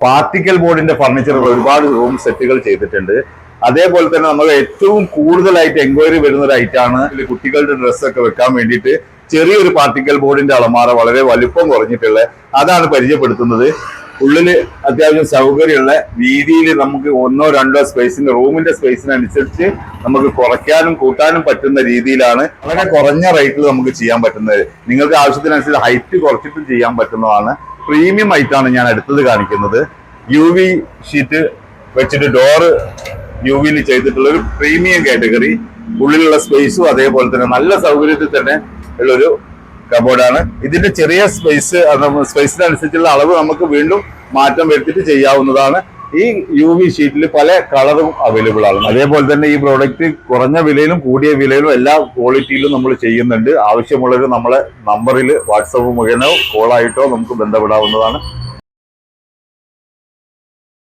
Particle ബോർഡിന്റെ ഫർണിച്ചറുകൾ ഒരുപാട് റൂം സെറ്റുകൾ ചെയ്തിട്ടുണ്ട്. അതേപോലെ തന്നെ നമ്മൾ ഏറ്റവും കൂടുതലായിട്ട് എൻക്വയറി വരുന്ന ഒരു ഐറ്റാണ് കുട്ടികളുടെ ഡ്രസ്സൊക്കെ വെക്കാൻ വേണ്ടിയിട്ട് ചെറിയൊരു പാർട്ടിക്കൽ ബോർഡിന്റെ അളമാറ, വളരെ വലുപ്പം കുറഞ്ഞിട്ടുള്ള അതാണ് പരിചയപ്പെടുത്തുന്നത്. ഉള്ളില് അത്യാവശ്യം സൗകര്യമുള്ള വീതിയിൽ നമുക്ക് ഒന്നോ രണ്ടോ സ്പേസിന് റൂമിന്റെ സ്പേസിനനുസരിച്ച് നമുക്ക് കുറയ്ക്കാനും കൂട്ടാനും പറ്റുന്ന രീതിയിലാണ് വളരെ കുറഞ്ഞ റേറ്റിൽ നമുക്ക് ചെയ്യാൻ പറ്റുന്നത്. നിങ്ങൾക്ക് ആവശ്യത്തിനനുസരിച്ച് ഹൈറ്റ് കുറച്ചിട്ടും ചെയ്യാൻ പറ്റുന്നതാണ്. പ്രീമിയം ആയിട്ടാണ് ഞാൻ അടുത്തത് കാണിക്കുന്നത്. UV ഷീറ്റ് വെച്ചിട്ട് ഡോറ് UV ചെയ്തിട്ടുള്ള ഒരു പ്രീമിയം കാറ്റഗറി, ഉള്ളിലുള്ള സ്പേസും അതേപോലെ തന്നെ നല്ല സൗകര്യത്തിൽ തന്നെ ഉള്ളൊരു കബോർഡാണ്. ഇതിന്റെ ചെറിയ സ്പേസിനനുസരിച്ചുള്ള അളവ് നമുക്ക് വീണ്ടും മാറ്റം വരുത്തിയിട്ട് ചെയ്യാവുന്നതാണ്. ഈ UV ഷീറ്റിൽ പല കളറും അവൈലബിൾ ആണ്. അതേപോലെ തന്നെ ഈ പ്രോഡക്റ്റ് കുറഞ്ഞ വിലയിലും കൂടിയ വിലയിലും എല്ലാ ക്വാളിറ്റിയിലും നമ്മൾ ചെയ്യുന്നുണ്ട്. ആവശ്യമുള്ളവർ നമ്മളെ നമ്പറിൽ വാട്സപ്പ് മുഖേനോ കോളായിട്ടോ നമുക്ക് ബന്ധപ്പെടാവുന്നതാണ്.